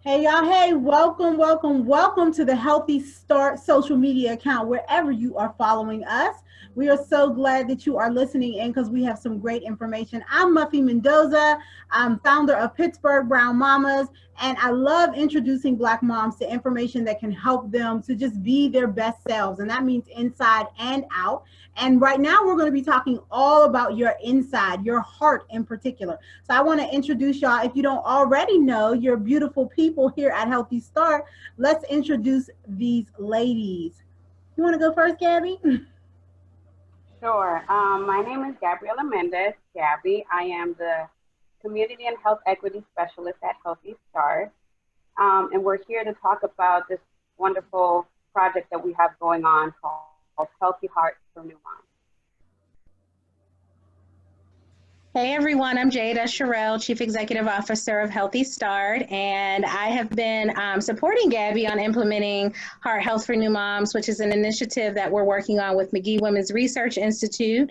Hey y'all, hey, welcome to the Healthy Start social media account wherever you are following us. We are so glad that you are listening in because we have some great information. I'm Muffy Mendoza. I'm founder of Pittsburgh Brown Mamas, and I love introducing Black moms to information that can help them to just be their best selves, and that means inside and out. And right now, we're going to be talking all about your inside, your heart in particular. So I want to introduce y'all. If you don't already know, you're beautiful people here at Healthy Start. Let's introduce these ladies. You want to go first, Gabby? Sure. My name is Gabriella Mendez, Gabby. I am the Community and Health Equity Specialist at Healthy Start. And we're here to talk about this wonderful project that we have going on called Healthy Heart for New Moms. Hey everyone, I'm Jada Shirriel, Chief Executive Officer of Healthy Start, and I have been supporting Gabby on implementing Heart Health for New Moms, which is an initiative that we're working on with McGee Women's Research Institute.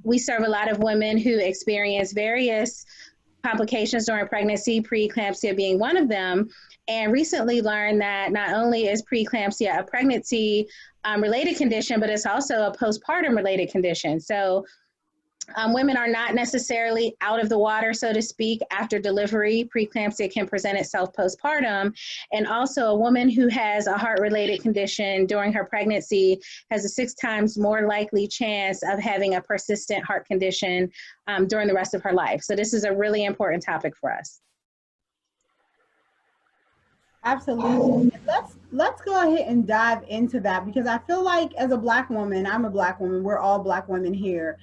We serve a lot of women who experience various complications during pregnancy, preeclampsia being one of them, and recently learned that not only is preeclampsia a pregnancy related condition, but it's also a postpartum related condition. So women are not necessarily out of the water, so to speak, after delivery. Preeclampsia can present itself postpartum. And also a woman who has a heart-related condition during her pregnancy has a 6 times more likely chance of having a persistent heart condition during the rest of her life. So this is a really important topic for us. Absolutely. Let's go ahead and dive into that because I feel like as a Black woman, I'm a Black woman, we're all Black women here.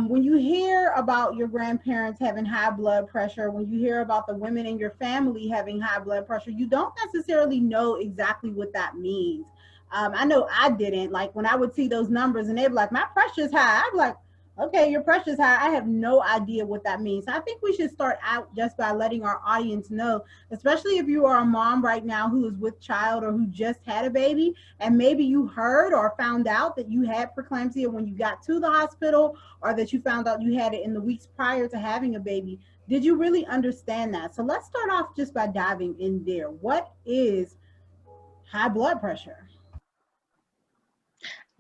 When you hear about your grandparents having high blood pressure, when you hear about the women in your family having high blood pressure, you don't necessarily know exactly what that means. I know I didn't. Like when I would see those numbers and they'd be like, my pressure's high. I'd be like, okay, your pressure's high. I have no idea what that means. So I think we should start out just by letting our audience know, especially if you are a mom right now who is with child or who just had a baby, and maybe you heard or found out that you had preeclampsia when you got to the hospital, or that you found out you had it in the weeks prior to having a baby. Did you really understand that? So let's start off just by diving in there. What is high blood pressure?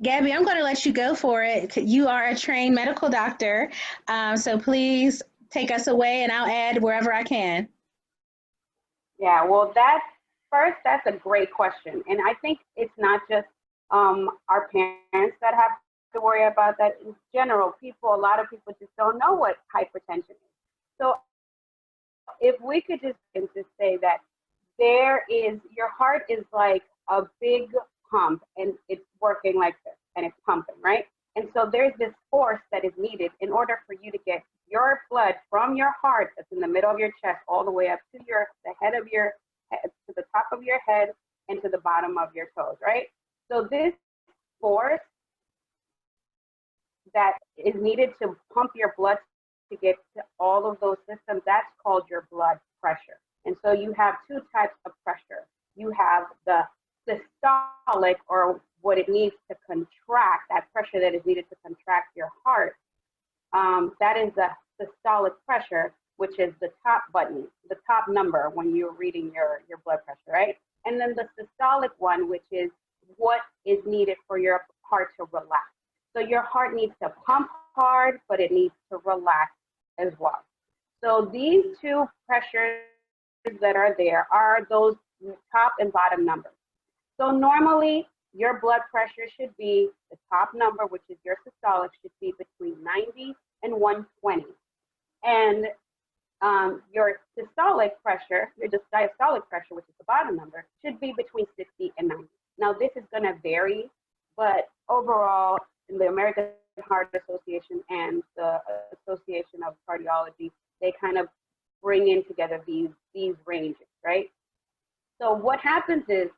Gabby, I'm going to let you go for it. You are a trained medical doctor, so please take us away and I'll add wherever I can. Yeah, well, that's a great question. And I think it's not just our parents that have to worry about that. In general, a lot of people just don't know what hypertension is. So if we could just say that your heart is like a big pump and it's working like this and it's pumping, right? And so there's this force that is needed in order for you to get your blood from your heart that's in the middle of your chest all the way up to the head of your head, to the top of your head and to the bottom of your toes, right? So this force that is needed to pump your blood to get to all of those systems, that's called your blood pressure. And so you have 2 types of pressure. You have the systolic, or what it needs to contract, that pressure that is needed to contract your heart. That is the systolic pressure, which is the top button, the top number when you're reading your blood pressure, right? And then the systolic one, which is what is needed for your heart to relax. So your heart needs to pump hard, but it needs to relax as well. So these 2 pressures that are there are those top and bottom numbers. So normally your blood pressure should be, the top number, which is your systolic, should be between 90 and 120. And your systolic pressure, your diastolic pressure, which is the bottom number, should be between 60 and 90. Now this is going to vary, but overall, in the American Heart Association and the Association of Cardiology, they kind of bring in together these ranges, right? So what happens is,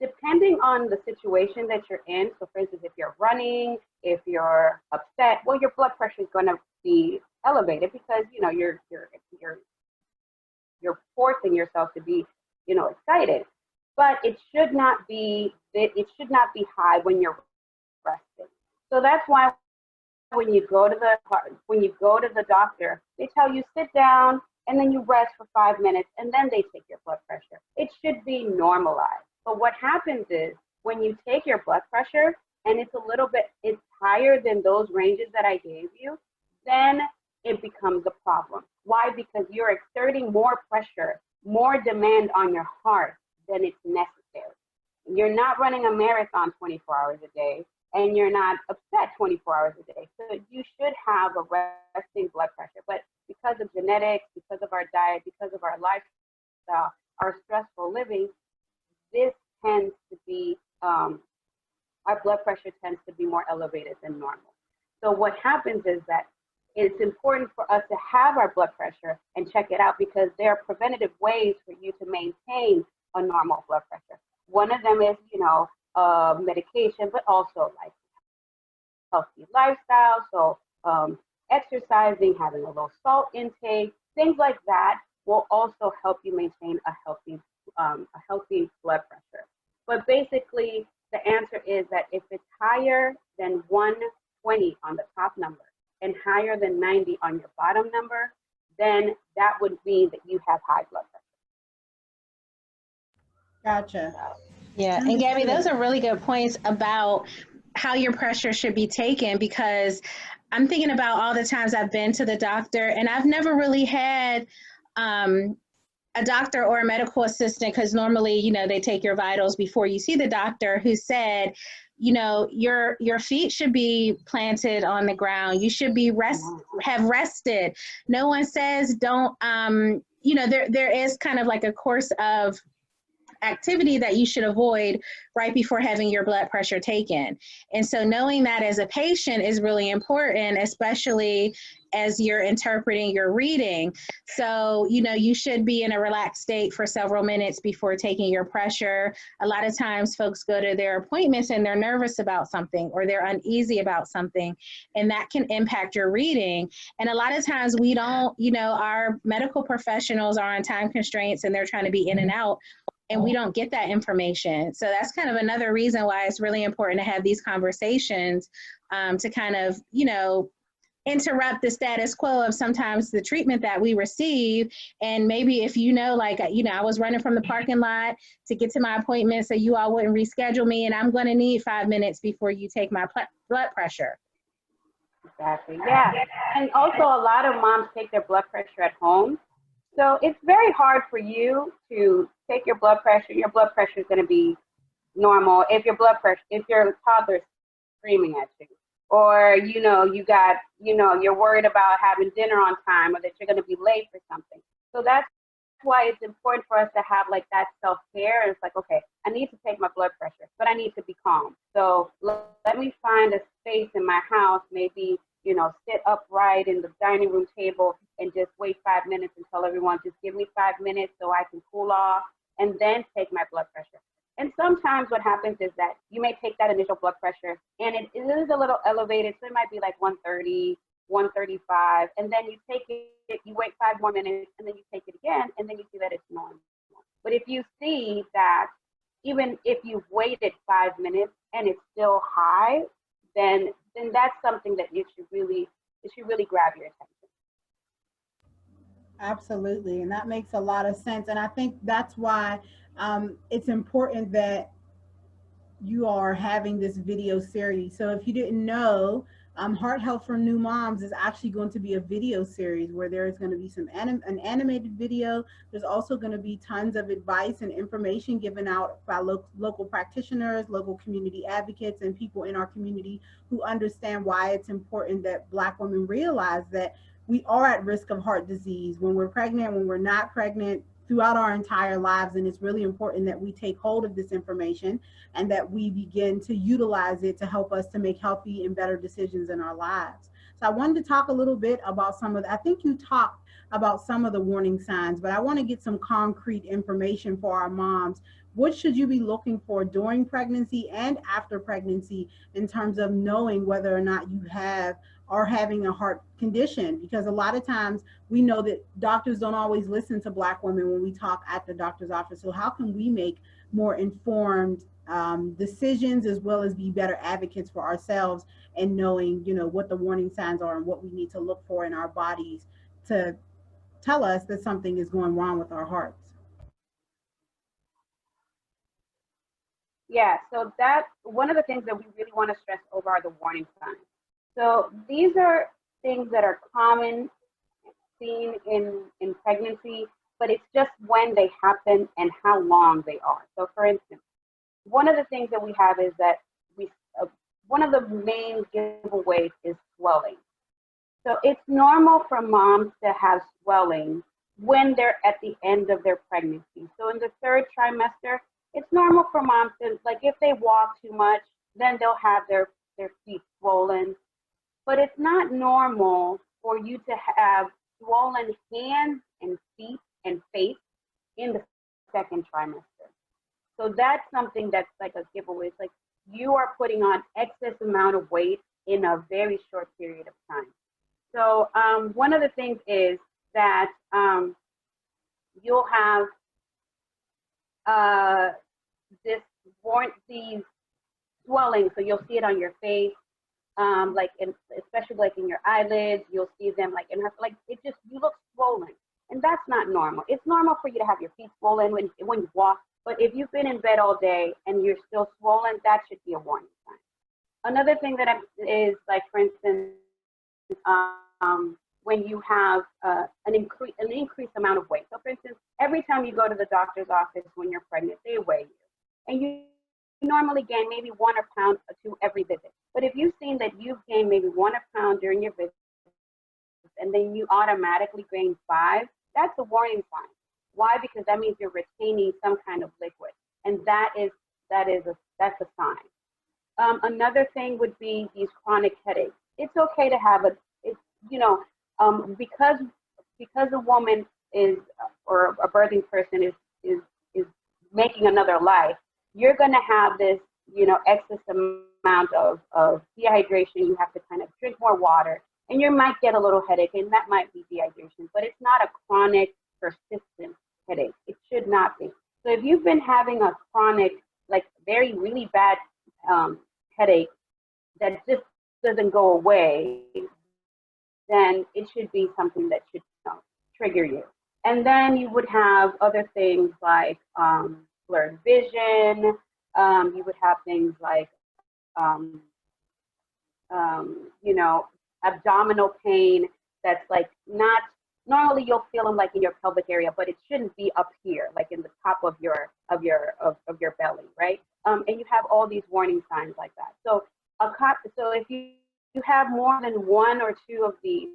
depending on the situation that you're in, so for instance, if you're running, if you're upset, well, your blood pressure is going to be elevated because you're forcing yourself to be excited. But it should not be high when you're resting. So that's why when you go to the doctor, they tell you sit down and then you rest for 5 minutes, and then they take your blood pressure. It should be normalized. But what happens is when you take your blood pressure and it's higher than those ranges that I gave you, then it becomes a problem. Why? Because you're exerting more pressure, more demand on your heart than it's necessary. You're not running a marathon 24 hours a day, and you're not upset 24 hours a day. So you should have a resting blood pressure. But because of genetics, because of our diet, because of our lifestyle, our stressful living, this tends to be, our blood pressure tends to be more elevated than normal. So what happens is that it's important for us to have our blood pressure and check it out, because there are preventative ways for you to maintain a normal blood pressure. One of them is, medication, but also like healthy lifestyle. So exercising, having a low salt intake, things like that will also help you maintain a healthy blood pressure. But basically, the answer is that if it's higher than 120 on the top number and higher than 90 on your bottom number, then that would mean that you have high blood pressure. Gotcha. Yeah, and Gabby, those are really good points about how your pressure should be taken, because I'm thinking about all the times I've been to the doctor, and I've never really had a doctor or a medical assistant, because normally, they take your vitals before you see the doctor, who said, your feet should be planted on the ground. You should be have rested. No one says don't, there is kind of like a course of activity that you should avoid right before having your blood pressure taken. And so knowing that as a patient is really important, especially as you're interpreting your reading. So, you should be in a relaxed state for several minutes before taking your pressure. A lot of times folks go to their appointments and they're nervous about something, or they're uneasy about something, and that can impact your reading. And a lot of times we don't, our medical professionals are on time constraints and they're trying to be in and out, and we don't get that information. So that's kind of another reason why it's really important to have these conversations to kind of, interrupt the status quo of sometimes the treatment that we receive. And maybe if I was running from the parking lot to get to my appointment, so you all wouldn't reschedule me, and I'm going to need 5 minutes before you take my blood pressure. Exactly, yeah. And also a lot of moms take their blood pressure at home. So it's very hard for you to take your blood pressure. Your blood pressure is going to be normal if your toddler's screaming at you, or you're worried about having dinner on time, or that you're going to be late for something. So that's why it's important for us to have like that self-care. It's like, okay, I need to take my blood pressure, but I need to be calm. So let me find a space in my house, maybe sit upright in the dining room table and just wait 5 minutes and tell everyone, just give me 5 minutes so I can cool off, and then take my blood pressure. And sometimes what happens is that you may take that initial blood pressure and it is a little elevated. So it might be like 130, 135, and then you take it, you wait 5 more minutes, and then you take it again, and then you see that it's normal. But if you see that even if you've waited 5 minutes and it's still high, then that's something that it should really grab your attention. Absolutely, and that makes a lot of sense. And I think that's why it's important that you are having this video series. So if you didn't know, Heart Health for New Moms is actually going to be a video series where there is going to be an animated video. There's also going to be tons of advice and information given out by local practitioners, local community advocates, and people in our community who understand why it's important that Black women realize that we are at risk of heart disease when we're pregnant, when we're not pregnant, throughout our entire lives. And it's really important that we take hold of this information and that we begin to utilize it to help us to make healthy and better decisions in our lives. So I wanted to talk a little bit about I think you talked about some of the warning signs, but I want to get some concrete information for our moms. What should you be looking for during pregnancy and after pregnancy in terms of knowing whether or not you are having a heart condition? Because a lot of times we know that doctors don't always listen to Black women when we talk at the doctor's office. So how can we make more informed decisions, as well as be better advocates for ourselves, and knowing, what the warning signs are and what we need to look for in our bodies to tell us that something is going wrong with our hearts. Yeah, so that one of the things that we really want to stress over are the warning signs. So these are things that are common seen in pregnancy, but it's just when they happen and how long they are. So for instance, one of the things that we have is that we one of the main giveaways is swelling. So it's normal for moms to have swelling when they're at the end of their pregnancy. So in the third trimester, it's normal for moms to, like, if they walk too much, then they'll have their feet swollen. But it's not normal for you to have swollen hands and feet and face in the second trimester. So that's something that's like a giveaway. It's like you are putting on excess amount of weight in a very short period of time. So one of the things is that you'll have these swelling. So you'll see it on your face, especially like in your eyelids. You'll see them like in her, like it just, you look swollen, and that's not normal. It's normal for you to have your feet swollen when you walk, but if you've been in bed all day and you're still swollen, that should be a warning sign. Another thing that is like, for instance, when you have an increased amount of weight. So for instance, every time you go to the doctor's office when you're pregnant, they weigh you. And you normally gain maybe 1 pound or 2 every visit. But if you've seen that you've gained maybe 1 pound during your visit, and then you automatically gain 5, that's a warning sign. Why? Because that means you're retaining some kind of liquid. And that's a sign. Another thing would be these chronic headaches. It's okay to have because a woman is, or a birthing person is making another life, you're going to have this, excess amount of dehydration. You have to kind of drink more water, and you might get a little headache, and that might be dehydration, but it's not a chronic, persistent headache. It should not be. So if you've been having a chronic, like very, really bad headache that just doesn't go away, then it should be something that should trigger you. And then you would have other things like blurred vision. You would have things like, abdominal pain that's like not, normally you'll feel them like in your pelvic area, but it shouldn't be up here, like in the top of your belly, right? And you have all these warning signs like that. So if you have more than 1 or 2 of these,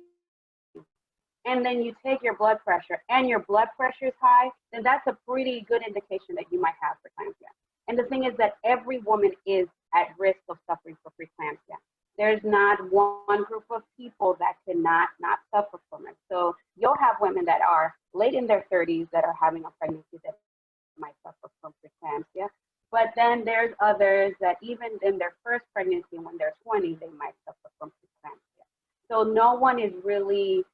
and then you take your blood pressure and your blood pressure is high, then that's a pretty good indication that you might have preeclampsia. And the thing is that every woman is at risk of suffering from preeclampsia. There's not one group of people that cannot not suffer from it. So you'll have women that are late in their 30s that are having a pregnancy that might suffer from preeclampsia. But then there's others that even in their first pregnancy, when they're 20, they might suffer from preeclampsia. So no one is really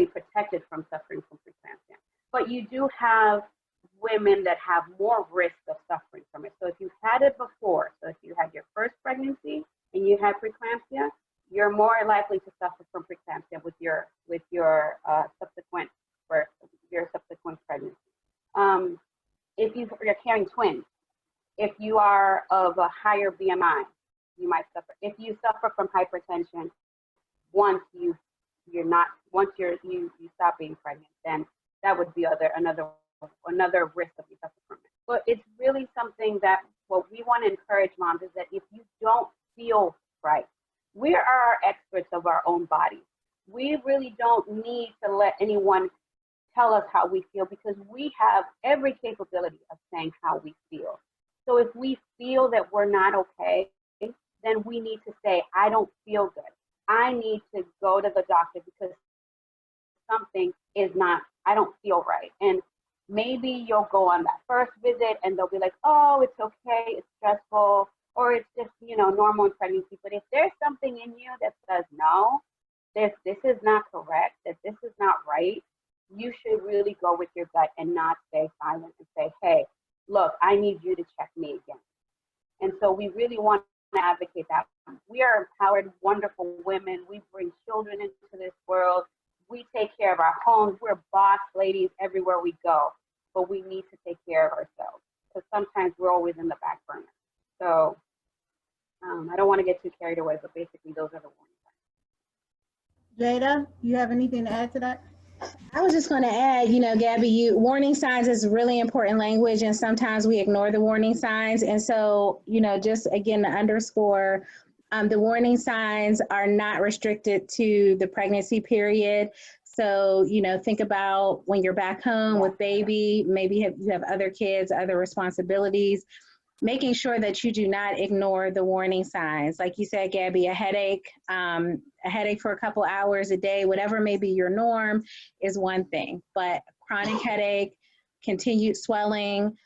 protected from suffering from preeclampsia. But you do have women that have more risk of suffering from it. So if you've had it before, so if you had your first pregnancy and you had preeclampsia, you're more likely to suffer from preeclampsia with your subsequent pregnancy. If you're carrying twins, if you are of a higher BMI, you might suffer. If you suffer from hypertension, once you stop being pregnant, then that would be another risk of you suffering from it. But it's really something that what we want to encourage moms is that if you don't feel right, we are our experts of our own bodies. We really don't need to let anyone tell us how we feel, because we have every capability of saying how we feel. So if we feel that we're not okay, then we need to say, I don't feel good. I need to go to the doctor because something is not, I don't feel right. And maybe you'll go on that first visit and they'll be like, oh, it's okay, it's stressful, or it's just, normal in pregnancy. But if there's something in you that says, no, this is not correct, that this is not right, you should really go with your gut and not stay silent and say, hey, look, I need you to check me again. And so we really want to advocate that. We are empowered, wonderful women. We bring children into this world. We take care of our homes. We're boss ladies everywhere we go, but we need to take care of ourselves because sometimes we're always in the back burner. So I don't want to get too carried away, but basically those are the warning signs. Jada, you have anything to add to that? I was just going to add, you know, Gabby, warning signs is really important language, and sometimes we ignore the warning signs. And so, you know, just again to underscore, the warning signs are not restricted to the pregnancy period. So, you know, think about when you're back home with baby, maybe you have other kids, other responsibilities, making sure that you do not ignore the warning signs. Like you said, Gabby, a headache for a couple hours a day, whatever may be your norm is one thing, but chronic headache, continued swelling,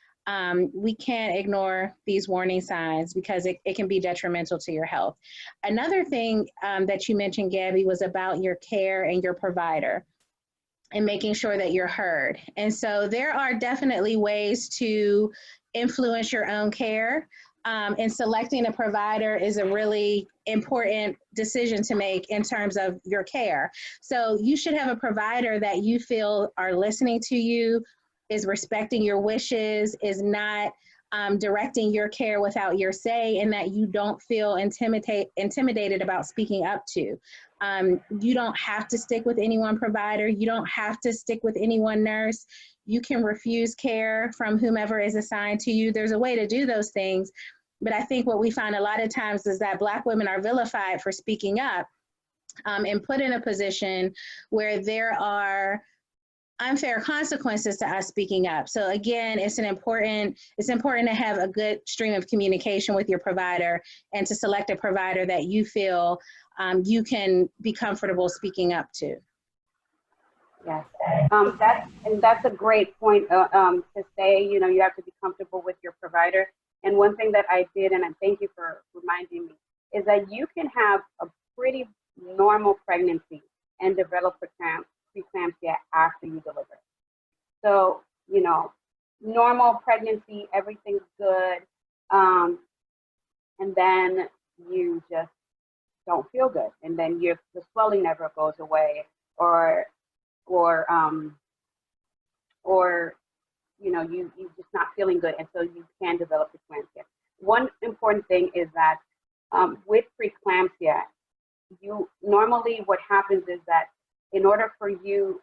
we can't ignore these warning signs because it can be detrimental to your health. Another thing that you mentioned, Gabby, was about your care and your provider and making sure that you're heard. And so there are definitely ways to influence your own care. And selecting a provider is a really important decision to make in terms of your care. So you should have a provider that you feel are listening to you, is respecting your wishes, is not directing your care without your say, and that you don't feel intimidated about speaking up to. You don't have to stick with any one provider. You don't have to stick with any one nurse. You can refuse care from whomever is assigned to you. There's a way to do those things. But I think what we find a lot of times is that Black women are vilified for speaking up and put in a position where there are unfair consequences to us speaking up. So again, it's important to have a good stream of communication with your provider and to select a provider that you feel you can be comfortable speaking up to. Yes, that's a great point to say, you know, you have to be comfortable with your provider. And one thing that I did, and I thank you for reminding me, is that you can have a pretty normal pregnancy and develop preeclampsia after you deliver. So, you know, normal pregnancy, everything's good. And then you just don't feel good. And then the swelling never goes away, or you know, you just not feeling good, and so you can develop preeclampsia. One important thing is that with preeclampsia, normally what happens is that in order for you,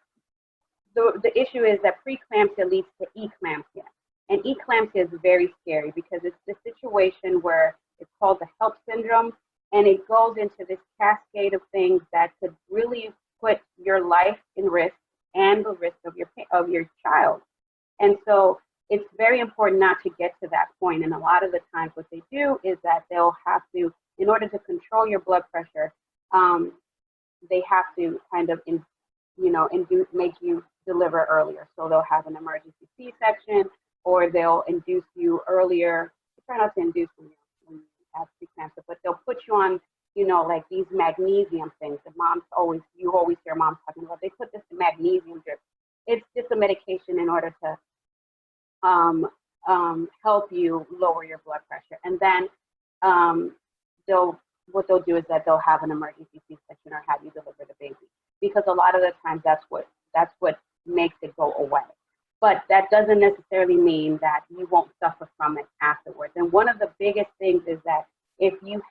the issue is that preeclampsia leads to eclampsia, and eclampsia is very scary because it's the situation where it's called the HELP syndrome, and it goes into this cascade of things that could really put your life in risk and the risk of your child. And so it's very important not to get to that point. And a lot of the times what they do is that they'll have to, in order to control your blood pressure, they have to kind of, make you deliver earlier. So they'll have an emergency C-section, or they'll induce you earlier. Try not to induce when you have preeclampsia, but they'll put you on, you know, like these magnesium things that you always hear moms talking about. They put this magnesium drip. It's just a medication in order to help you lower your blood pressure. And then what they'll do is that they'll have an emergency C-section or have you deliver the baby, because a lot of the times that's what makes it go away. But that doesn't necessarily mean that you won't suffer from it afterwards. And one of the biggest things is that if you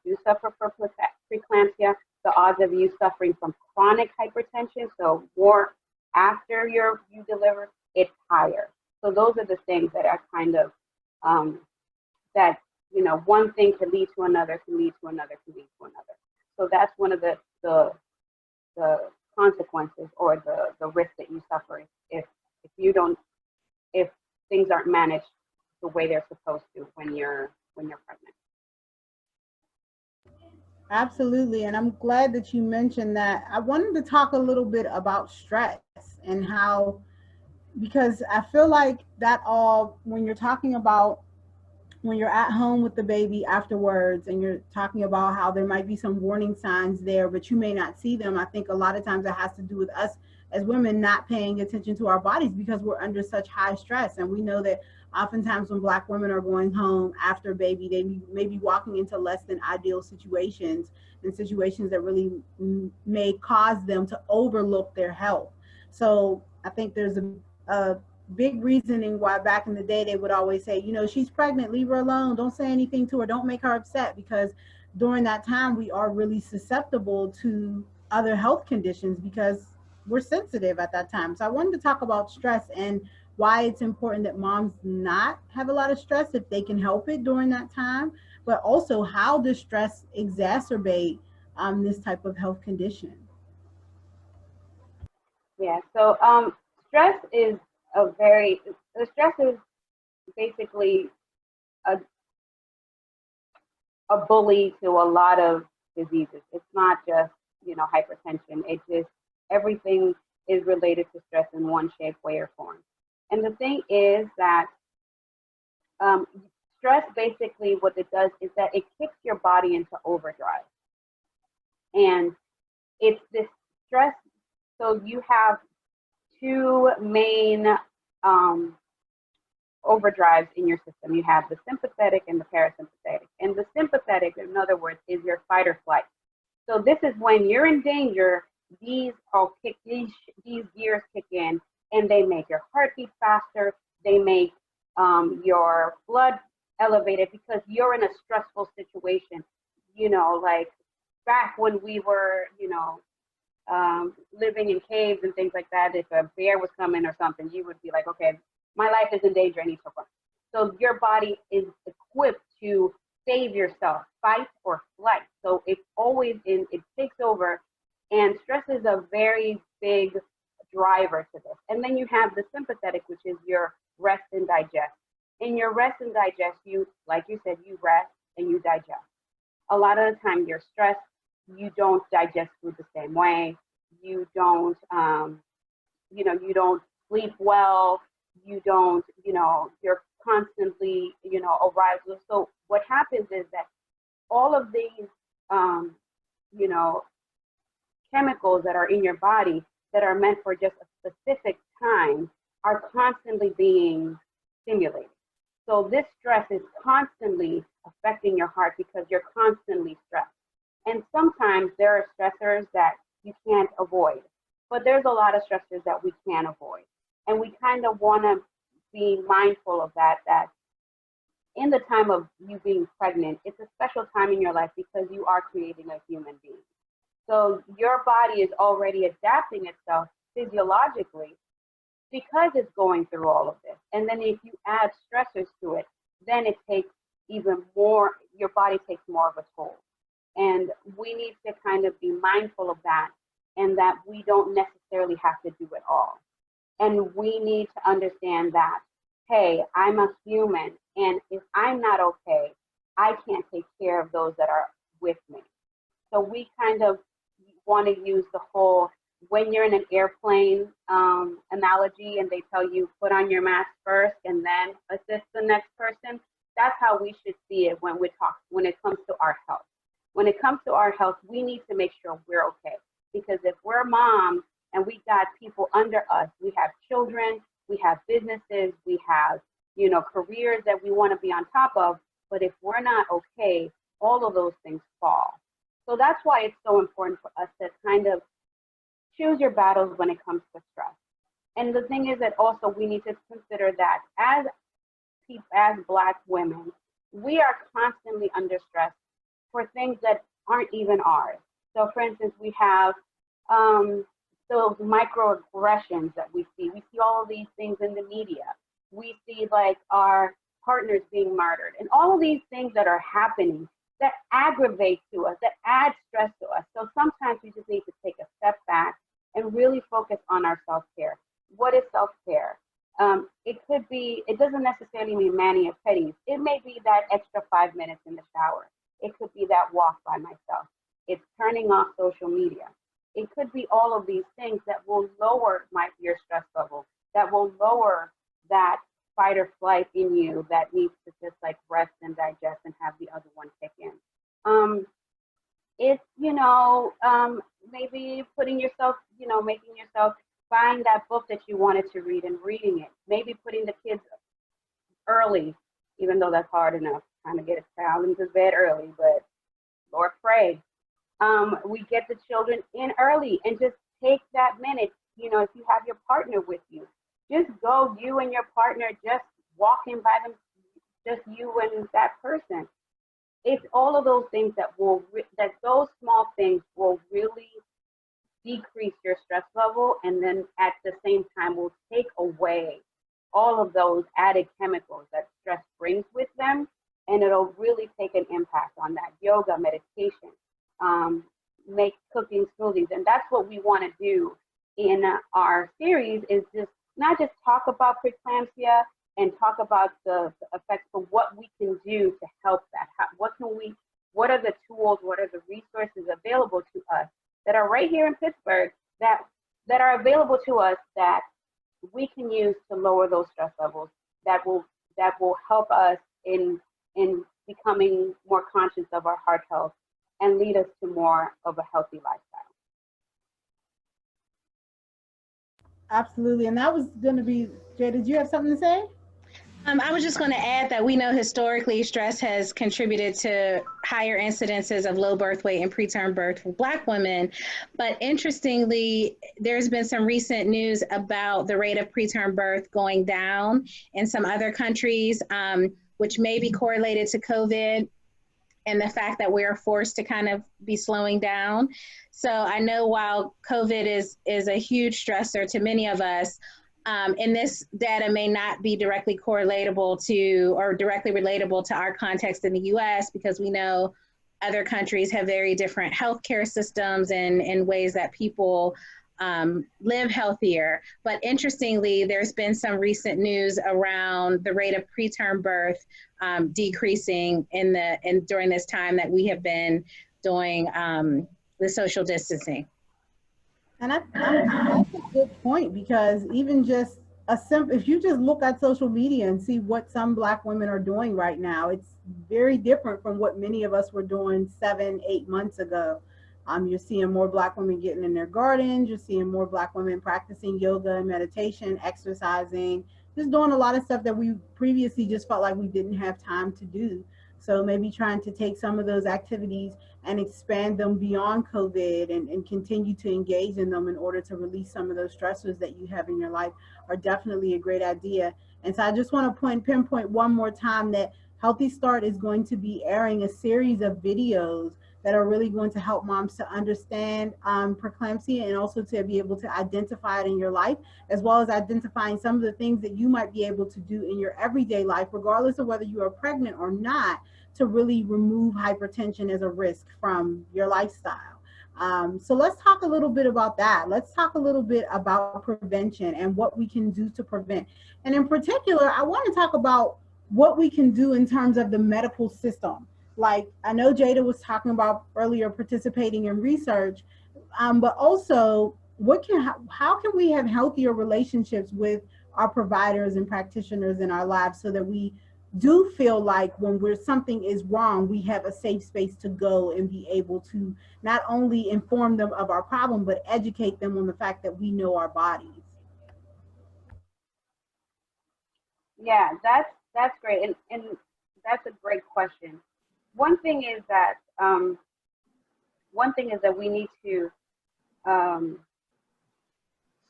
do suffer from preeclampsia, the odds of you suffering from chronic hypertension, so more after you deliver, it's higher. So those are the things that are kind of that, you know, one thing can lead to another, can lead to another, can lead to another. So that's one of the consequences, or the risk that you suffer if things aren't managed the way they're supposed to when you're pregnant. Absolutely. And I'm glad that you mentioned that. I wanted to talk a little bit about stress and how, because I feel like that when you're talking about when you're at home with the baby afterwards and you're talking about how there might be some warning signs there, but you may not see them. I think a lot of times it has to do with us as women not paying attention to our bodies because we're under such high stress. And we know that oftentimes when Black women are going home after baby, they may be walking into less than ideal situations, and situations that really may cause them to overlook their health. So I think there's a big reasoning why back in the day they would always say, you know, she's pregnant, leave her alone, don't say anything to her, don't make her upset, because during that time we are really susceptible to other health conditions because we're sensitive at that time. So I wanted to talk about stress and why it's important that moms not have a lot of stress if they can help it during that time, but also how does stress exacerbate this type of health condition. Yeah. So stress is a very stress is basically a bully to a lot of diseases. It's not just, you know, hypertension. It just everything is related to stress in one shape, way, or form. And the thing is that stress basically what it does is that it kicks your body into overdrive. And it's this stress. So you have two main overdrives in your system. You have the sympathetic and the parasympathetic. And the sympathetic, in other words, is your fight or flight. So this is when you're in danger, these gears kick in, and they make your heart beat faster. They make your blood elevated because you're in a stressful situation. You know, like back when we were, you know, living in caves and things like that, if a bear was coming or something, you would be like, okay, my life is in danger, I need to run. So your body is equipped to save yourself, fight or flight. So it's always it takes over, and stress is a very big driver to this. And then you have the sympathetic, which is your rest and digest. In your rest and digest, you, like you said, you rest and you digest. A lot of the time you're stressed, you don't digest food the same way. You don't, you don't sleep well. You don't, you're constantly, aroused. So what happens is that all of these, chemicals that are in your body that are meant for just a specific time are constantly being stimulated. So this stress is constantly affecting your heart because you're constantly stressed. And sometimes there are stressors that you can't avoid, but there's a lot of stressors that we can avoid. And we kind of want to be mindful of that in the time of you being pregnant, it's a special time in your life because you are creating a human being. So your body is already adapting itself physiologically because it's going through all of this. And then if you add stressors to it, then it takes even more, your body takes more of a toll. And we need to kind of be mindful of that, and that we don't necessarily have to do it all. And we need to understand that, hey, I'm a human, and if I'm not okay, I can't take care of those that are with me. So we kind of want to use the whole, when you're in an airplane analogy and they tell you put on your mask first and then assist the next person, that's how we should see it when it comes to our health. When it comes to our health, we need to make sure we're okay. Because if we're moms and we got people under us, we have children, we have businesses, we have, careers that we want to be on top of. But if we're not okay, all of those things fall. So that's why it's so important for us to kind of choose your battles when it comes to stress. And the thing is that also we need to consider that as Black women, we are constantly under stress for things that aren't even ours. So for instance, we have those microaggressions that we see. We see all of these things in the media. We see like our partners being murdered and all of these things that are happening that aggravate to us, that add stress to us. So sometimes we just need to take a step back and really focus on our self-care. What is self-care? It doesn't necessarily mean mani-pedi. It may be that extra 5 minutes in the shower. It could be that walk by myself. It's turning off social media. It could be all of these things that will lower your stress level, that will lower that fight or flight in you that needs to just like rest and digest and have the other one kick in. It's, maybe putting yourself, making yourself find that book that you wanted to read and reading it. Maybe putting the kids early, even though that's hard enough, trying to get a child into bed early, but Lord pray. We get the children in early and just take that minute. You know, if you have your partner with you, just go, you and your partner, just walking by them, just you and that person. It's all of those things that those small things will really decrease your stress level, and then at the same time will take away all of those added chemicals that stress brings with them, and it'll really take an impact on that. Yoga, meditation, make cooking smoothies, and that's what we want to do in our series, is just not just talk about preeclampsia and talk about the effects, but what we can do to help that. What are the tools, what are the resources available to us that are right here in Pittsburgh that are available to us that we can use to lower those stress levels, that will help us in becoming more conscious of our heart health and lead us to more of a healthy lifestyle. Absolutely. And that was going to be, Jay, did you have something to say? I was just going to add that we know historically stress has contributed to higher incidences of low birth weight and preterm birth for Black women. But interestingly, there's been some recent news about the rate of preterm birth going down in some other countries, which may be correlated to COVID and the fact that we're forced to kind of be slowing down. So I know while COVID is a huge stressor to many of us, and this data may not be directly correlatable to or directly relatable to our context in the US, because we know other countries have very different healthcare systems and ways that people live healthier. But interestingly, there's been some recent news around the rate of preterm birth decreasing during this time that we have been doing the social distancing. And that's a good point, because even just if you just look at social media and see what some Black women are doing right now, it's very different from what many of us were doing 7-8 months ago. You're seeing more Black women getting in their gardens. You're seeing more Black women practicing yoga and meditation, exercising, just doing a lot of stuff that we previously just felt like we didn't have time to do. So maybe trying to take some of those activities and expand them beyond COVID and continue to engage in them in order to release some of those stressors that you have in your life are definitely a great idea. And so I just want to pinpoint one more time that Healthy Start is going to be airing a series of videos that are really going to help moms to understand preeclampsia and also to be able to identify it in your life, as well as identifying some of the things that you might be able to do in your everyday life, regardless of whether you are pregnant or not, to really remove hypertension as a risk from your lifestyle. So let's talk a little bit about that. Let's talk a little bit about prevention and what we can do to prevent. And in particular, I want to talk about what we can do in terms of the medical system. Like I know Jada was talking about earlier, participating in research, but also how can we have healthier relationships with our providers and practitioners in our lives so that we do feel like when something is wrong, we have a safe space to go and be able to not only inform them of our problem, but educate them on the fact that we know our bodies. Yeah, that's great, and that's a great question. One thing is that we need to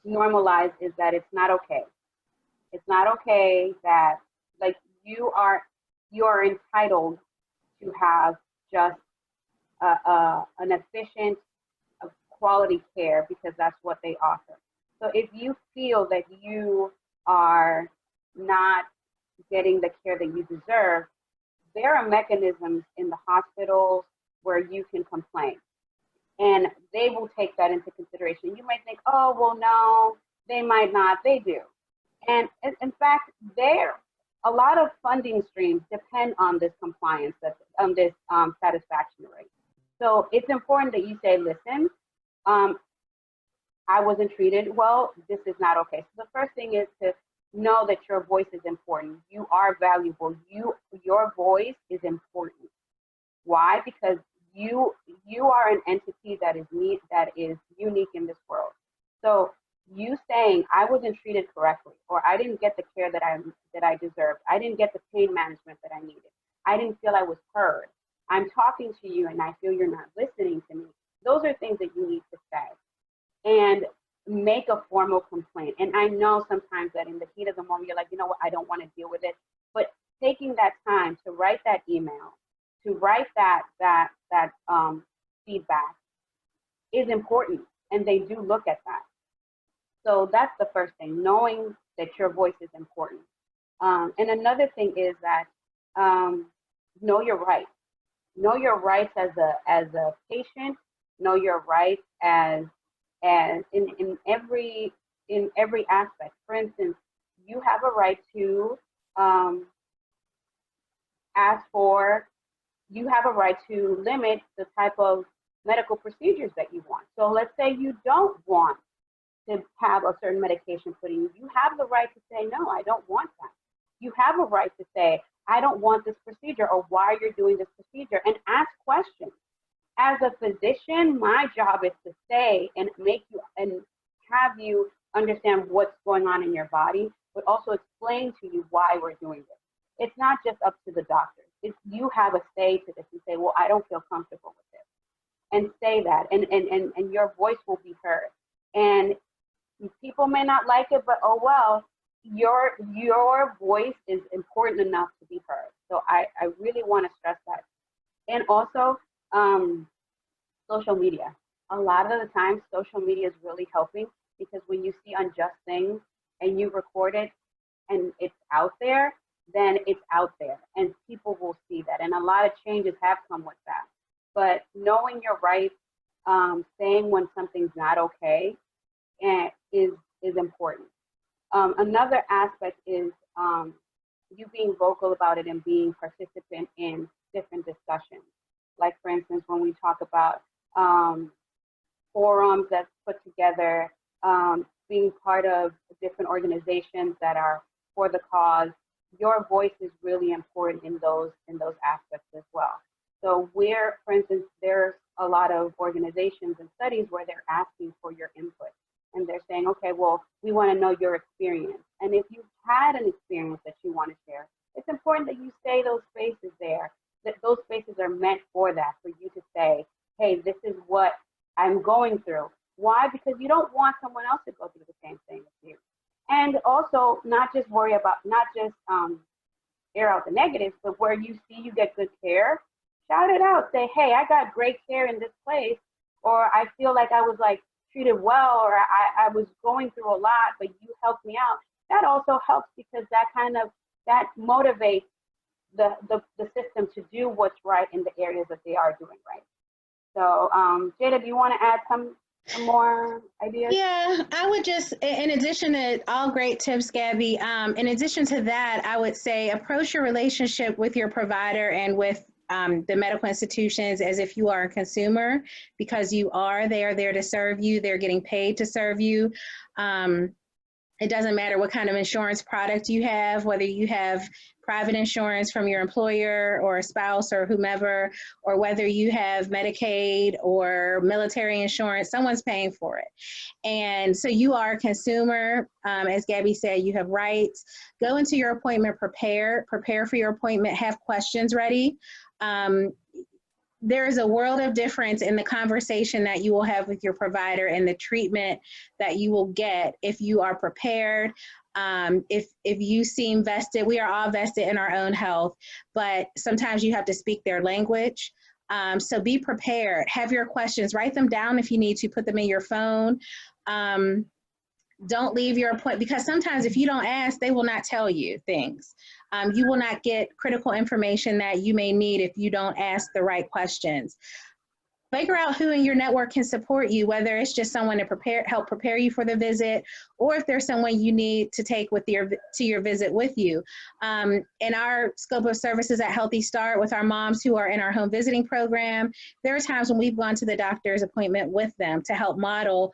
normalize is that it's not okay. It's not okay that like you are entitled to have just an efficient quality care because that's what they offer. So if you feel that you are not getting the care that you deserve, there are mechanisms in the hospitals where you can complain, and they will take that into consideration. You might think, oh, well, no, they might not. They do. And in fact, a lot of funding streams depend on this compliance, on this satisfaction rate. So it's important that you say, listen, I wasn't treated well. This is not okay. So the first thing is to know that your voice is important. You are valuable. Your voice is important. Why? Because you are an entity that is unique in this world. So you saying I wasn't treated correctly, or I didn't get the care that I deserved, I didn't get the pain management that I needed, I didn't feel I was heard, I'm talking to you and I feel you're not listening to me. Those are things that you need to say and make a formal complaint. And I know sometimes that in the heat of the moment, you're like, you know what, I don't want to deal with it. But taking that time to write that email, to write that feedback is important, and they do look at that. So that's the first thing, knowing that your voice is important. And another thing is that know your rights. Know your rights as a patient. Know your rights as in every aspect. For instance, you have a right to you have a right to limit the type of medical procedures that you want. So let's say you don't want to have a certain medication put in, you have the right to say, no, I don't want that. You have a right to say, I don't want this procedure, or why you're doing this procedure, and ask questions. As a physician, my job is to say and make you and have you understand what's going on in your body, but also explain to you why we're doing this. It's not just up to the doctors. It's you have a say to this and say, well, I don't feel comfortable with this. And say that, and your voice will be heard. And people may not like it, but oh well, your voice is important enough to be heard. So I really want to stress that. And also, social media. A lot of the time, social media is really helping, because when you see unjust things and you record it and it's out there, then it's out there and people will see that. And a lot of changes have come with that. But knowing your rights, saying when something's not okay, is important. Another aspect is you being vocal about it and being participant in different discussions. Like, for instance, when we talk about forums that's put together, being part of different organizations that are for the cause, your voice is really important in those aspects as well. So where, for instance, there's a lot of organizations and studies where they're asking for your input. And they're saying, okay, well, we want to know your experience. And if you've had an experience that you want to share, it's important that you say those spaces there, that those spaces are meant for that, for you to say, hey, this is what I'm going through. Why? Because you don't want someone else to go through the same thing as you. And also not just worry about, not just air out the negatives, but where you see you get good care, shout it out. Say, hey, I got great care in this place, or I feel like I was like treated well, or I was going through a lot, but you helped me out. That also helps, because that motivates the system to do what's right in the areas that they are doing right. So Jada, do you want to add some more ideas? Yeah, I would just, in addition to all great tips, Gabby, in addition to that, I would say approach your relationship with your provider and with the medical institutions as if you are a consumer, because you are. They are there to serve you. They're getting paid to serve you. It doesn't matter what kind of insurance product you have, whether you have private insurance from your employer or a spouse or whomever, or whether you have Medicaid or military insurance, someone's paying for it. And so you are a consumer. As Gabby said, you have rights. Go into your appointment prepared, prepare for your appointment, have questions ready. There is a world of difference in the conversation that you will have with your provider and the treatment that you will get if you are prepared. If you seem vested, we are all vested in our own health, but sometimes you have to speak their language. So be prepared, have your questions, write them down if you need to, put them in your phone. Don't leave your appointment, because sometimes if you don't ask, they will not tell you things. You will not get critical information that you may need if you don't ask the right questions. Figure out who in your network can support you, whether it's just someone to help prepare you for the visit, or if there's someone you need to take to your visit with you. In our scope of services at Healthy Start with our moms who are in our home visiting program, there are times when we've gone to the doctor's appointment with them to help model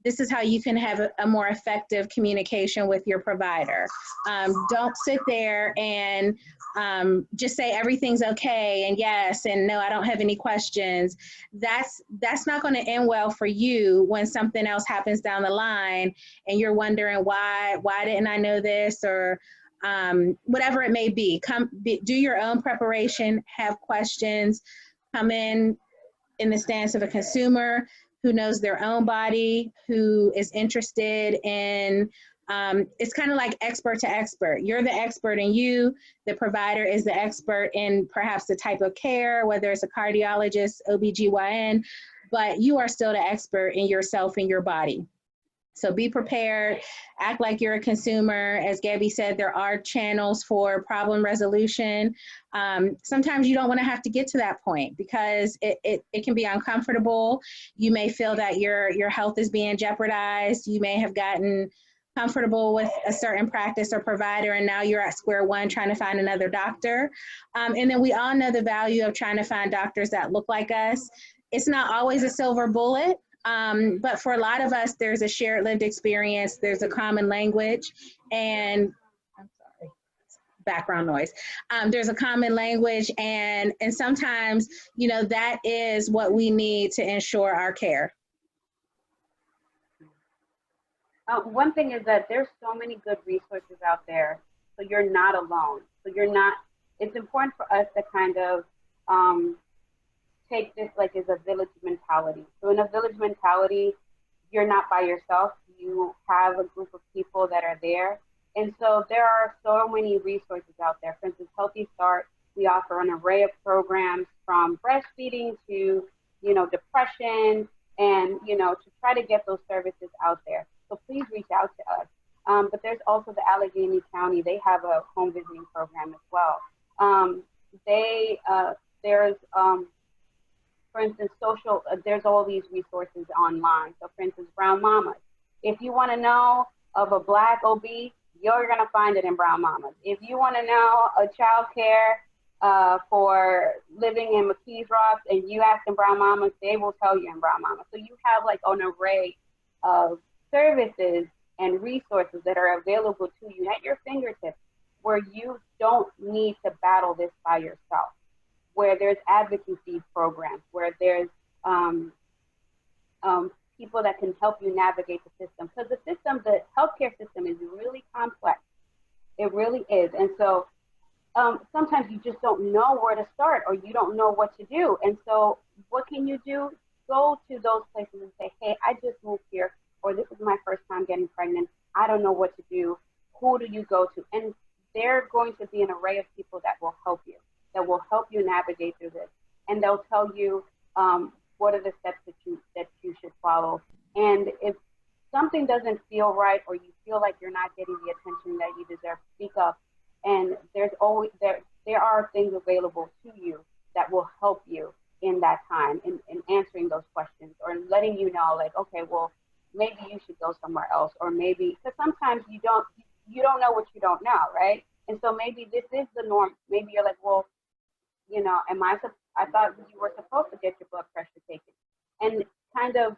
this is how you can have a more effective communication with your provider. Don't sit there and just say everything's okay and yes and no, I don't have any questions. That's not going to end well for you when something else happens down the line and you're wondering why didn't I know this, or whatever it may be. Do your own preparation, have questions, come in the stance of a consumer who knows their own body, who is interested in, it's kind of like expert to expert. You're the expert in you, the provider is the expert in perhaps the type of care, whether it's a cardiologist, OBGYN, but you are still the expert in yourself and your body. So be prepared, act like you're a consumer. As Gabby said, there are channels for problem resolution. Sometimes you don't want to have to get to that point because it can be uncomfortable. You may feel that your health is being jeopardized. You may have gotten comfortable with a certain practice or provider, and now you're at square one trying to find another doctor. And then we all know the value of trying to find doctors that look like us. It's not always a silver bullet. But for a lot of us, there's a shared lived experience, there's a common language, and I'm sorry, background noise. There's a common language, and sometimes, you know, that is what we need to ensure our care. One thing is that there's so many good resources out there, so you're not alone. So you're not, it's important for us to kind of take this like as a village mentality. So in a village mentality, you're not by yourself. You have a group of people that are there. And so there are so many resources out there. For instance, Healthy Start, we offer an array of programs from breastfeeding to, you know, depression, and, you know, to try to get those services out there. So please reach out to us. But there's also the Allegheny County. They have a home visiting program as well. There's for instance, there's all these resources online. So for instance, Brown Mamas. If you want to know of a Black OB, you're going to find it in Brown Mamas. If you want to know a child care for living in McKees Rocks and you ask in Brown Mamas, they will tell you in Brown Mamas. So you have like an array of services and resources that are available to you at your fingertips, where you don't need to battle this by yourself, where there's advocacy programs, where there's people that can help you navigate the system. Because the healthcare system is really complex. It really is. And so sometimes you just don't know where to start, or you don't know what to do. And so what can you do? Go to those places and say, hey, I just moved here, or this is my first time getting pregnant. I don't know what to do. Who do you go to? And there are going to be an array of people that will help you, navigate through this. And they'll tell you what are the steps that you should follow. And if something doesn't feel right, or you feel like you're not getting the attention that you deserve, speak up. And there are things available to you that will help you in that time, in answering those questions, or letting you know, like, okay, well, maybe you should go somewhere else, or maybe, because sometimes you don't know what you don't know, right? And so maybe this is the norm. Maybe you're like, well, you know, I thought you were supposed to get your blood pressure taken, and kind of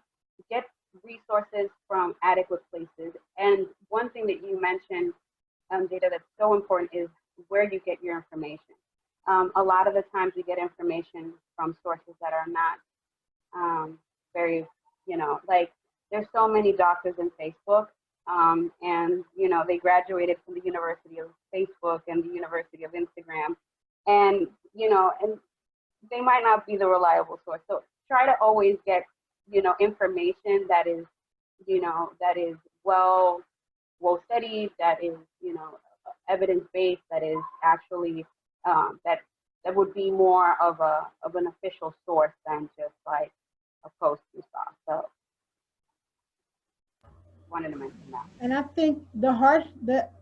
get resources from adequate places. And one thing that you mentioned, Jada, that's so important is where you get your information. A lot of the times we get information from sources that are not very, you know, like, there's so many doctors in Facebook, and, you know, they graduated from the University of Facebook and the University of Instagram, and, you know, and they might not be the reliable source. So try to always get, you know, information that is, you know, that is well studied, that is, you know, evidence-based, that is actually, that would be more of an official source than just like a post you saw. So wanted to mention that. And I think the Heart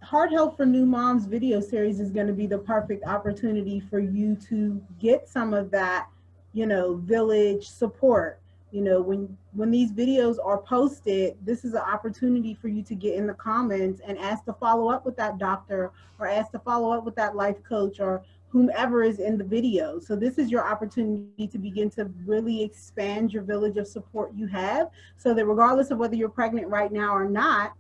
Health for New Moms video series is going to be the perfect opportunity for you to get some of that, you know, village support. You know, when these videos are posted, this is an opportunity for you to get in the comments and ask to follow up with that doctor, or ask to follow up with that life coach, or whomever is in the video. So this is your opportunity to begin to really expand your village of support you have, so that regardless of whether you're pregnant right now or not,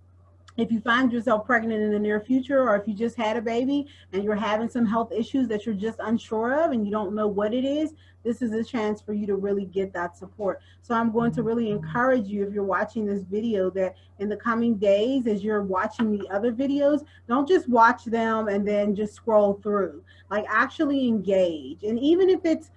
if you find yourself pregnant in the near future, or if you just had a baby and you're having some health issues that you're just unsure of and you don't know what it is, this is a chance for you to really get that support. So I'm going to really encourage you, if you're watching this video, that in the coming days, as you're watching the other videos, don't just watch them and then just scroll through. Like, actually engage. And even if it's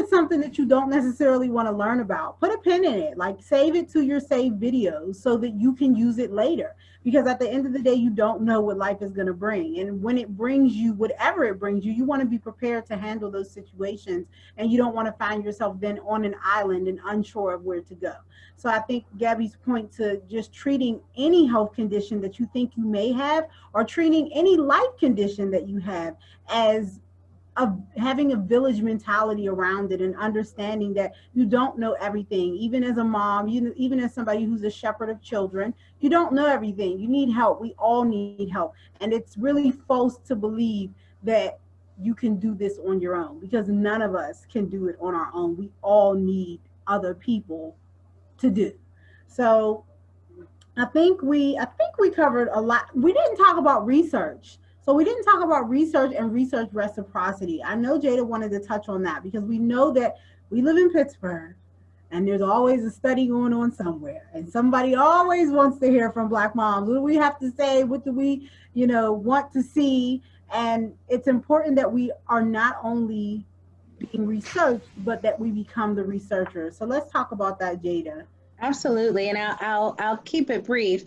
something that you don't necessarily want to learn about, put a pin in it. Like, save it to your saved videos so that you can use it later. Because at the end of the day, you don't know what life is going to bring. And when it brings you, whatever it brings you, you want to be prepared to handle those situations. And you don't want to find yourself then on an island and unsure of where to go. So I think Gabby's point to just treating any health condition that you think you may have, or treating any life condition that you have, as of having a village mentality around it, and understanding that you don't know everything. Even as a mom, even as somebody who's a shepherd of children, you don't know everything. You need help. We all need help. And it's really false to believe that you can do this on your own, because none of us can do it on our own. We all need other people to do. So I think we covered a lot. We didn't talk about research. So we didn't talk about research and research reciprocity. I know Jada wanted to touch on that, because we know that we live in Pittsburgh and there's always a study going on somewhere, and somebody always wants to hear from Black moms. What do we have to say? What do we, want to see? And it's important that we are not only being researched, but that we become the researchers. So let's talk about that, Jada. Absolutely, and I'll keep it brief.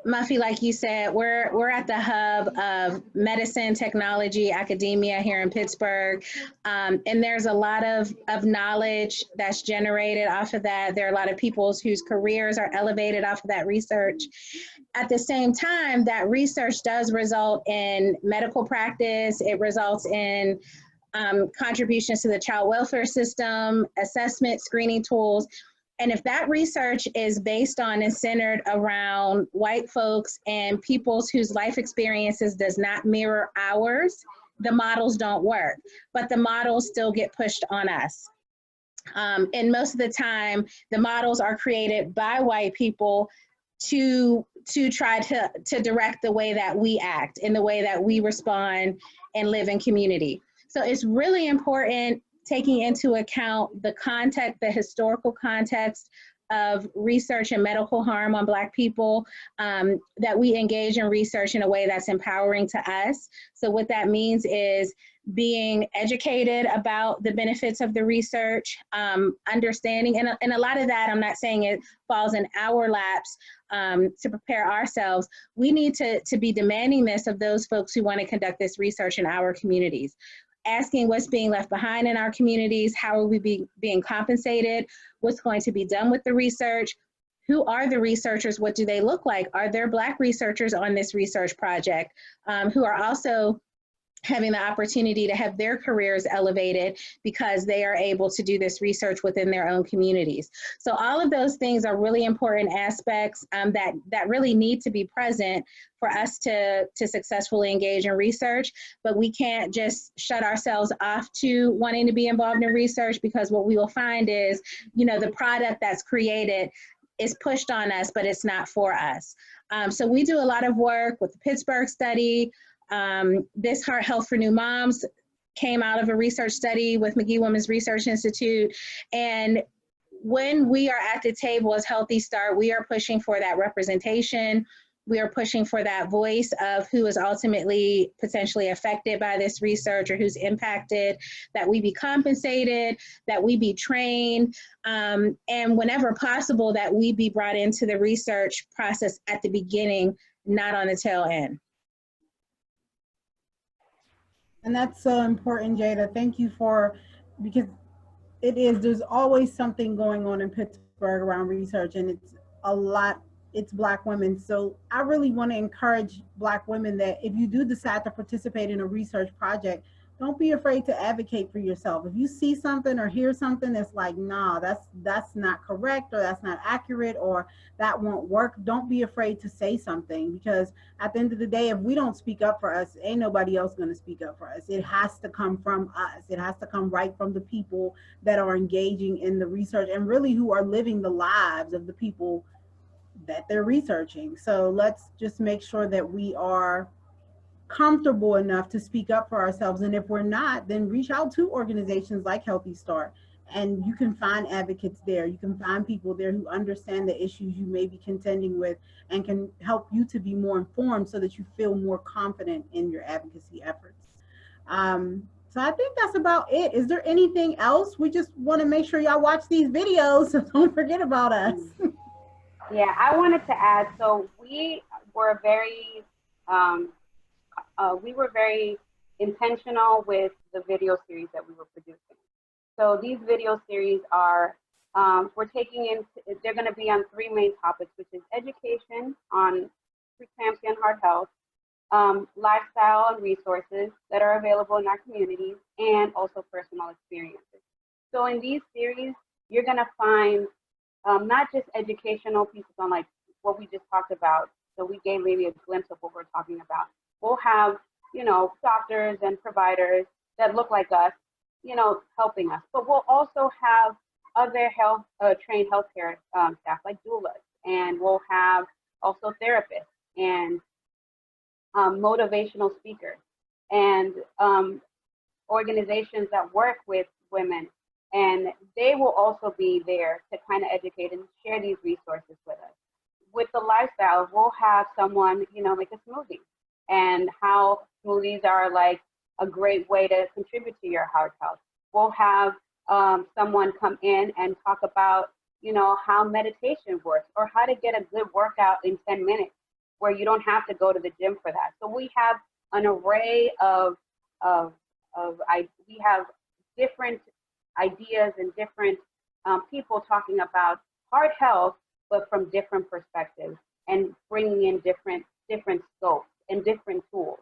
Muffy, like you said, we're at the hub of medicine, technology, academia here in Pittsburgh, and there's a lot of knowledge that's generated off of that. There are a lot of people whose careers are elevated off of that research. At the same time, that research does result in medical practice. It results in contributions to the child welfare system, assessment, screening tools. And if that research is based on and centered around white folks and peoples whose life experiences does not mirror ours, the models don't work, but the models still get pushed on us. And most of the time, the models are created by white people to try to direct the way that we act and the way that we respond and live in community. So it's really important, taking into account the context, the historical context of research and medical harm on Black people, that we engage in research in a way that's empowering to us. So what that means is being educated about the benefits of the research, understanding, and a lot of that, I'm not saying it falls in our laps to prepare ourselves. We need to be demanding this of those folks who want to conduct this research in our communities. Asking what's being left behind in our communities, how are we being compensated, what's going to be done with the research, who are the researchers, what do they look like, are there Black researchers on this research project who are also having the opportunity to have their careers elevated because they are able to do this research within their own communities. So all of those things are really important aspects that really need to be present for us to successfully engage in research, but we can't just shut ourselves off to wanting to be involved in research, because what we will find is, the product that's created is pushed on us, but it's not for us. So we do a lot of work with the Pittsburgh study. This Heart Health for New Moms came out of a research study with McGee Women's Research Institute. And when we are at the table as Healthy Start, we are pushing for that representation. We are pushing for that voice of who is ultimately potentially affected by this research or who's impacted, that we be compensated, that we be trained, and whenever possible, that we be brought into the research process at the beginning, not on the tail end. And that's so important, Jada. Thank you because there's always something going on in Pittsburgh around research, and it's Black women. So I really want to encourage Black women that if you do decide to participate in a research project, Don't be afraid to advocate for yourself. If you see something or hear something that's like, nah, that's not correct, or that's not accurate, or that won't work, don't be afraid to say something, because at the end of the day, if we don't speak up for us, ain't nobody else going to speak up for us. It has to come from us. It has to come right from the people that are engaging in the research and really who are living the lives of the people that they're researching. So let's just make sure that we are comfortable enough to speak up for ourselves. And if we're not, then reach out to organizations like Healthy Start. And you can find advocates there. You can find people there who understand the issues you may be contending with and can help you to be more informed so that you feel more confident in your advocacy efforts. So I think that's about it. Is there anything else? We just want to make sure y'all watch these videos, so don't forget about us. Yeah, I wanted to add, so um, we were very intentional with the video series that we were producing. So these video series are, they're going to be on three main topics, which is education on preeclampsia and heart health, lifestyle and resources that are available in our communities, and also personal experiences. So in these series, you're going to find not just educational pieces on like what we just talked about. So we gave maybe a glimpse of what we're talking about. We'll have, doctors and providers that look like us, helping us. But we'll also have other trained healthcare staff like doulas, and we'll have also therapists and motivational speakers and organizations that work with women. And they will also be there to kind of educate and share these resources with us. With the lifestyle, we'll have someone, make a smoothie, and how smoothies are like a great way to contribute to your heart health. We'll have someone come in and talk about, how meditation works, or how to get a good workout in 10 minutes where you don't have to go to the gym for that. So we have an array we have different ideas and different people talking about heart health, but from different perspectives, and bringing in different scopes and different tools.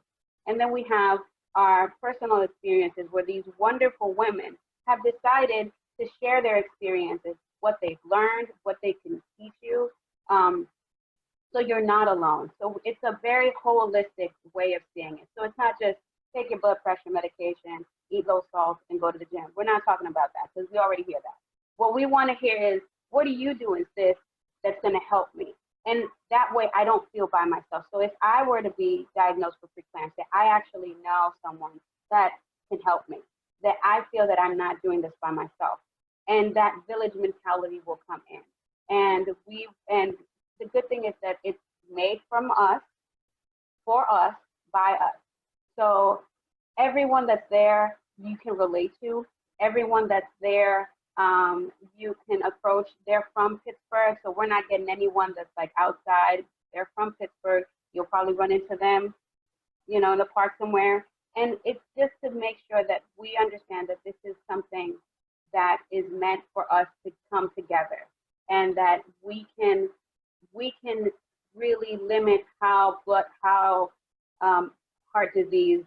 And then we have our personal experiences where these wonderful women have decided to share their experiences, what they've learned, what they can teach you. So you're not alone. So it's a very holistic way of seeing it. So it's not just take your blood pressure medication, eat low salt, and go to the gym. We're not talking about that because we already hear that. What we want to hear is, what are you doing, sis, that's going to help me? And that way I don't feel by myself. So if I were to be diagnosed with preeclampsia, I actually know someone that can help me, that I feel that I'm not doing this by myself. And that village mentality will come in. And the good thing is that it's made from us, for us, by us. So everyone that's there, you can relate to. Everyone that's there, you can approach. They're from Pittsburgh, so we're not getting anyone that's like outside. They're from Pittsburgh. You'll probably run into them, in the park somewhere. And it's just to make sure that we understand that this is something that is meant for us to come together, and that we can really limit how heart disease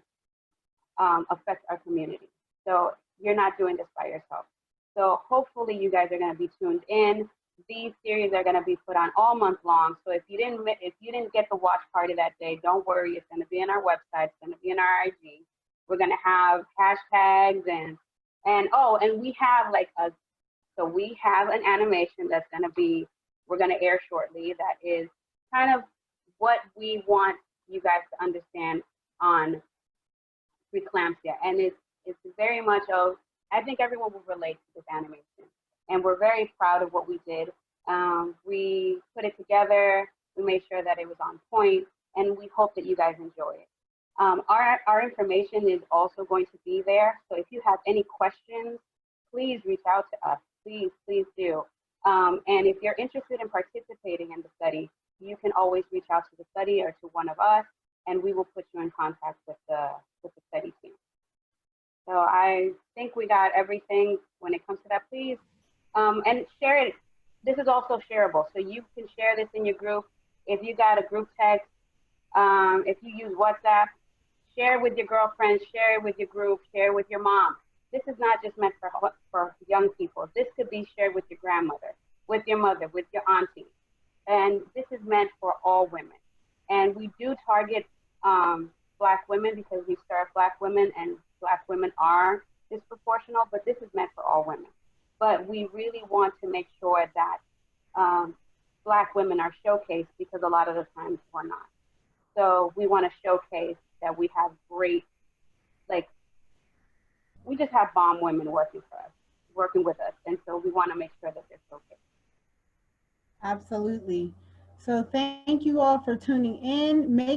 affects our community. So you're not doing this by yourself. So hopefully you guys are going to be tuned in. These series are going to be put on all month long. So if you didn't get the watch party that day, don't worry. It's going to be on our website. It's going to be in our IG. We're going to have hashtags and we have we have an animation that's going to be, we're going to air shortly. That is kind of what we want you guys to understand on preeclampsia. And it's very much of, I think everyone will relate to this animation. And we're very proud of what we did. We put it together, we made sure that it was on point, and we hope that you guys enjoy it. Our information is also going to be there. So if you have any questions, please reach out to us. Please do. And if you're interested in participating in the study, you can always reach out to the study or to one of us, and we will put you in contact with the study team. So I think we got everything when it comes to that. Please, and share it. This is also shareable, so you can share this in your group. If you got a group text, if you use WhatsApp, Share it with your girlfriends, share it with your group, share it with your mom. This is not just meant for young people. This could be shared with your grandmother, with your mother, with your auntie. And this is meant for all women. And we do target Black women because we serve Black women, and Black women are disproportional, but this is meant for all women. But we really want to make sure that Black women are showcased, because a lot of the times we're not. So we want to showcase that we have great, like, we just have bomb women working for us, working with us. And so we want to make sure that they're showcased. Absolutely. So thank you all for tuning in. Make